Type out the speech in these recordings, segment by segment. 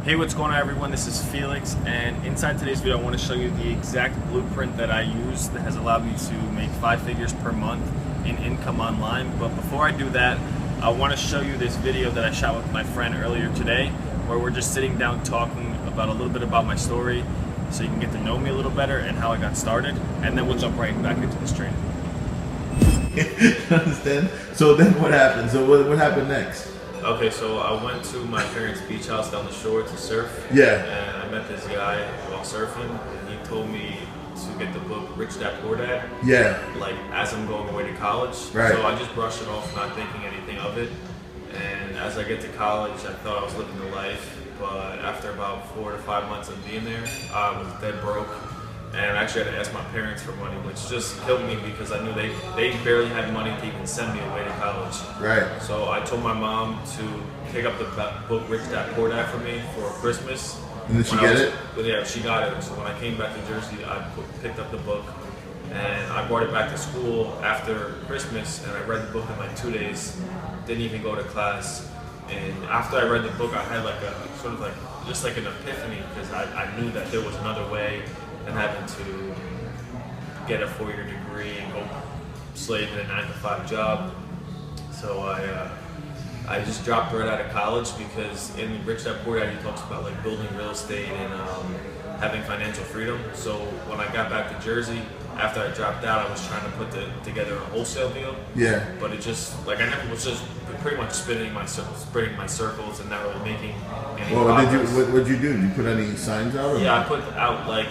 Hey, what's going on everyone? This is Felix, and inside today's video I want to show you the exact blueprint that I use that has allowed me to make 5 figures per month in income online. But before I do that, I want to show you this video that I shot with my friend earlier today, where we're just sitting down talking about a little bit about my story so you can get to know me a little better and how I got started, and then we'll jump right back into this training. Understand? So then what happened? So what happened next? Okay, so I went to my parents' beach house down the shore to surf. Yeah. And I met this guy while surfing, and he told me to get the book Rich Dad Poor Dad. Yeah. Like as I'm going away to college. Right. So I just brushed it off, not thinking anything of it. And as I get to college, I thought I was living the life, but after about 4 to 5 months of being there, I was dead broke. And I actually had to ask my parents for money, which just killed me because I knew they barely had money to even send me away to college. Right. So I told my mom to pick up the book Rich Dad Poor Dad for me for Christmas. And did she get it? But yeah, she got it. So when I came back to Jersey, I picked up the book and I brought it back to school after Christmas, and I read the book in like 2 days. Didn't even go to class. And after I read the book, I had like a sort of like just like an epiphany, because I knew that there was another way than having to get a 4-year degree and go slave in a 9-to-5 job. So I just dropped right out of college, because in Rich Dad Poor Dad he talks about like building real estate and having financial freedom. So when I got back to Jersey, after I dropped out, I was trying to put together a wholesale deal. Yeah. But it just like I never was just pretty much spinning my circles and not really making any progress. What'd you do? Did you put any signs out? Yeah, I put out like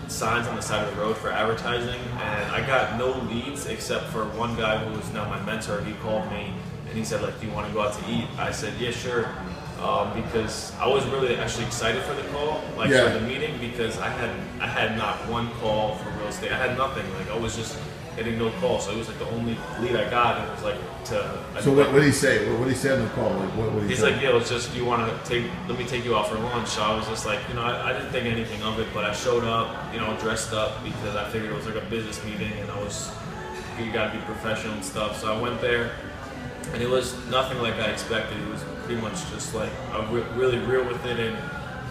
signs on the side of the road for advertising, and I got no leads except for one guy who is now my mentor. He called me and he said, like, do you want to go out to eat? I said, yeah, sure. Because I was really actually excited for the call, like for the meeting, because I had not one call for real estate. I had nothing. Like I was just getting no calls. So it was like the only lead I got, and it was like to. So what did he say? What did he say on the call? Like what did he He's say? like, yeah, it's just, you want to let me take you out for lunch. So I was just like, I didn't think anything of it, but I showed up, dressed up, because I figured it was like a business meeting, and you got to be professional and stuff. So I went there, and it was nothing like I expected. It was pretty much just like really real with it, and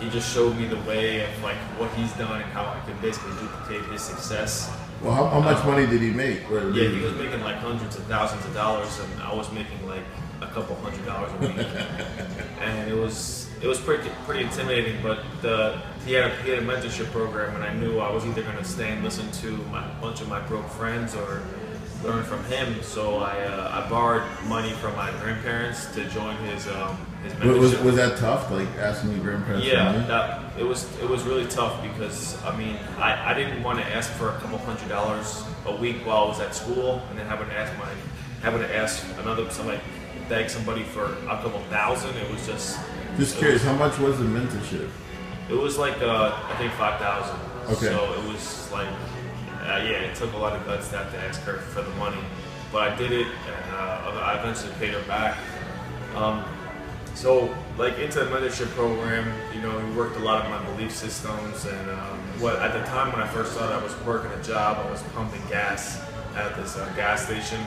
he just showed me the way of like what he's done and how I could basically duplicate his success. Well, how much money did he make? Yeah, he was making like hundreds of thousands of dollars, and I was making like a couple $100s a week. And it was pretty intimidating. But he had a mentorship program, and I knew I was either going to stay and listen to a bunch of my broke friends or learn from him. So I borrowed money from my grandparents to join his mentorship. Was that tough? Like asking your grandparents for money? Yeah, it was really tough, because I didn't want to ask for a couple $100s a week while I was at school, and then having to ask beg somebody for a couple thousand. It was just Curious, how much was the mentorship? It was like I think 5,000. Okay. So it was like it took a lot of guts to have to ask her for the money, but I did it, and I eventually paid her back. So like into the mentorship program, we worked a lot of my belief systems, and at the time when I first started, I was working a job. I was pumping gas at this gas station,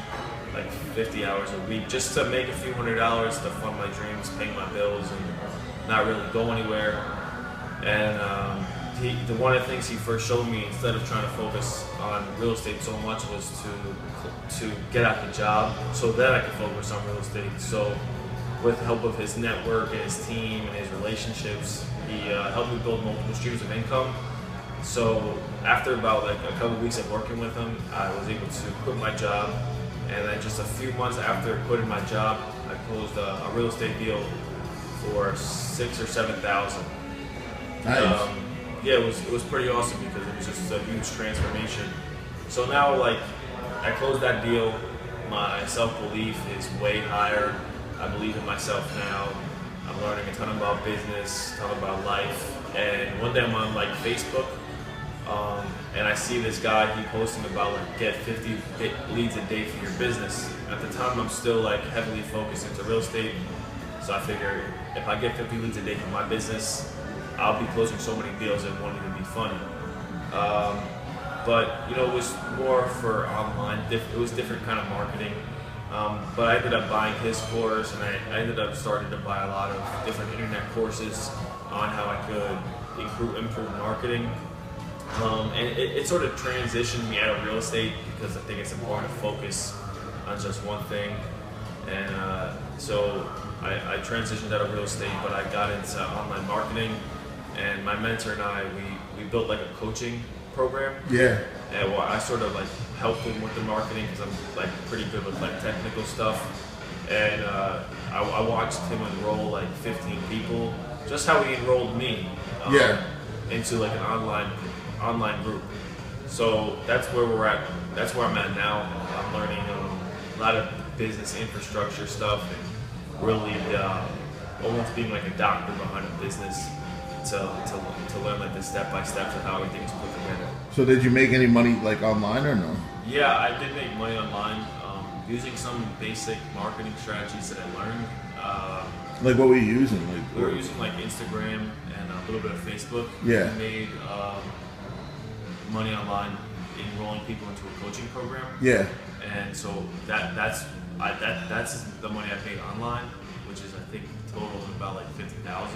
like 50 hours a week, just to make a few $100s to fund my dreams, pay my bills, and not really go anywhere. And one of the things he first showed me, instead of trying to focus on real estate so much, was to get out the job so that I could focus on real estate. So with the help of his network and his team and his relationships, he helped me build multiple streams of income. So after about like a couple weeks of working with him, I was able to quit my job, and then just a few months after quitting my job, I closed a real estate deal for $6,000 or $7,000. Nice. Yeah, it was pretty awesome, because it was just a huge transformation. So now, like, I closed that deal. My self-belief is way higher. I believe in myself now. I'm learning a ton about business, a ton about life. And one day I'm on like Facebook, and I see this guy, he posting about like get 50 leads a day for your business. At the time, I'm still like heavily focused into real estate. So I figure if I get 50 leads a day for my business, I'll be closing so many deals it won't even be funny. But it was more for online. It was different kind of marketing. But I ended up buying his course, and I ended up starting to buy a lot of different internet courses on how I could improve marketing. And it sort of transitioned me out of real estate because I think it's important to focus on just one thing. And so I transitioned out of real estate, but I got into online marketing. And my mentor and I, we built like a coaching program. Yeah. And well, I sort of like helped him with the marketing because I'm like pretty good with like technical stuff. And I watched him enroll like 15 people, just how he enrolled me into like an online group. So that's where we're at. That's where I'm at now. I'm learning a lot of business infrastructure stuff and really almost being like a doctor behind a business to learn like the step-by-steps of how everything's put together. So did you make any money like online or no? Yeah, I did make money online using some basic marketing strategies that I learned. Like what were you using? We were using like Instagram and a little bit of Facebook. Yeah. We made money online enrolling people into a coaching program. Yeah. And so that's the money I paid online, which is I think total about like $50,000.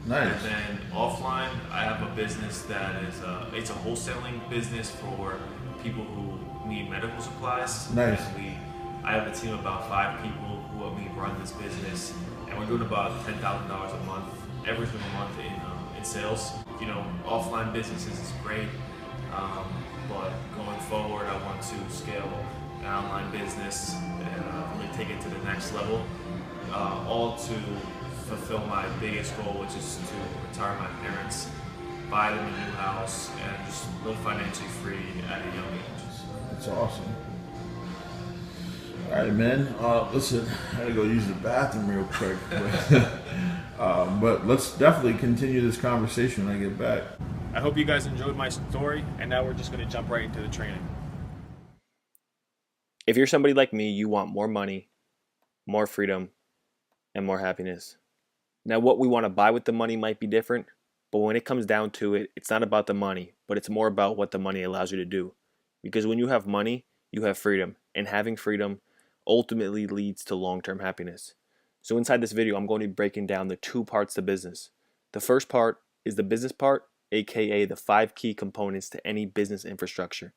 Nice. And then offline, I have a business that is it's a wholesaling business for people who need medical supplies. Nice. And I have a team of about 5 people who help me run this business, and we're doing about $10,000 a month every single month in sales. You know, offline businesses is great, but going forward, I want to scale an online business and really take it to the next level, all to fulfill my biggest goal, which is to retire my parents, buy them a new house, and just live financially free at a young age. That's awesome. All right, man. Listen, I gotta go use the bathroom real quick. But let's definitely continue this conversation when I get back. I hope you guys enjoyed my story, and now we're just going to jump right into the training. If you're somebody like me, you want more money, more freedom, and more happiness. Now, what we want to buy with the money might be different, but when it comes down to it, it's not about the money, but it's more about what the money allows you to do. Because when you have money, you have freedom, and having freedom ultimately leads to long-term happiness. So inside this video, I'm going to be breaking down the 2 parts to business. The first part is the business part, aka the 5 key components to any business infrastructure.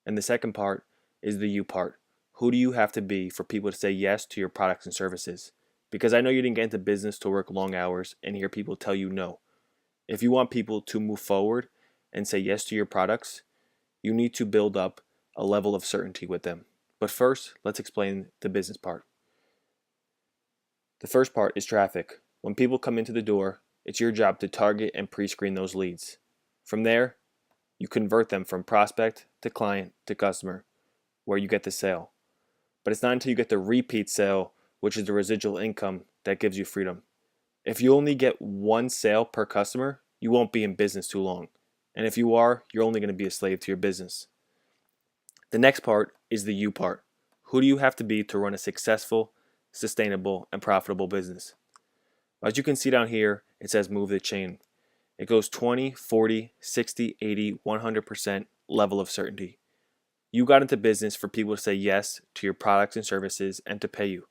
And the second part is the you part. Who do you have to be for people to say yes to your products and services? Because I know you didn't get into business to work long hours and hear people tell you no. If you want people to move forward and say yes to your products, you need to build up a level of certainty with them. But first, let's explain the business part. The first part is traffic. When people come into the door, it's your job to target and pre-screen those leads. From there, you convert them from prospect to client to customer, where you get the sale. But it's not until you get the repeat sale, which is the residual income, that gives you freedom. If you only get 1 sale per customer, you won't be in business too long. And if you are, you're only going to be a slave to your business. The next part is the you part. Who do you have to be to run a successful, sustainable, and profitable business? As you can see down here, it says move the chain. It goes 20, 40, 60, 80, 100% level of certainty. You got into business for people to say yes to your products and services and to pay you.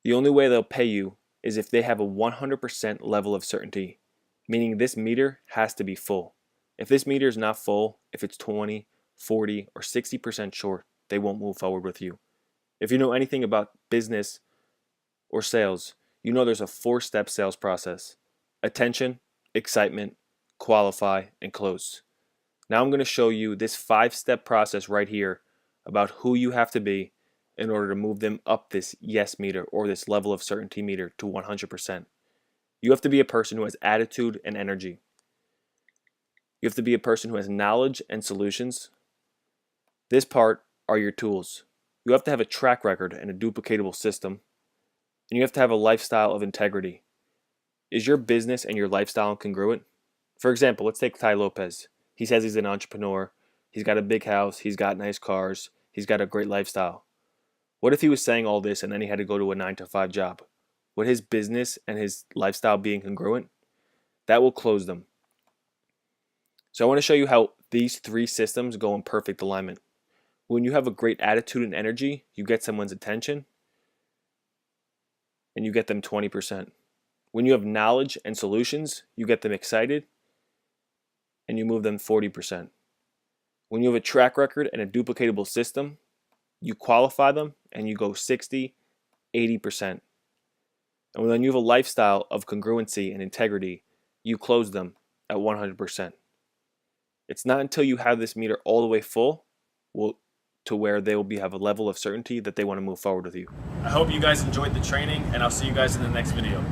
The only way they'll pay you is if they have a 100% level of certainty, meaning this meter has to be full. If this meter is not full, if it's 20, 40, or 60% short, they won't move forward with you. If you know anything about business or sales, you know there's a 4-step sales process: attention, excitement, qualify, and close. Now I'm going to show you this 5-step process right here about who you have to be in order to move them up this yes meter or this level of certainty meter to 100%. You have to be a person who has attitude and energy. You have to be a person who has knowledge and solutions. This part are your tools. You have to have a track record and a duplicatable system. And you have to have a lifestyle of integrity. Is your business and your lifestyle congruent? For example, let's take Tai Lopez. He says he's an entrepreneur. He's got a big house. He's got nice cars. He's got a great lifestyle. What if he was saying all this and then he had to go to a 9-to-5 job? Would his business and his lifestyle be incongruent? That will close them. So I want to show you how these 3 systems go in perfect alignment. When you have a great attitude and energy, you get someone's attention and you get them 20%. When you have knowledge and solutions, you get them excited and you move them 40%. When you have a track record and a duplicatable system, you qualify them and you go 60, 80%. And when you have a lifestyle of congruency and integrity, you close them at 100%. It's not until you have this meter all the way full to where they will have a level of certainty that they want to move forward with you. I hope you guys enjoyed the training, and I'll see you guys in the next video.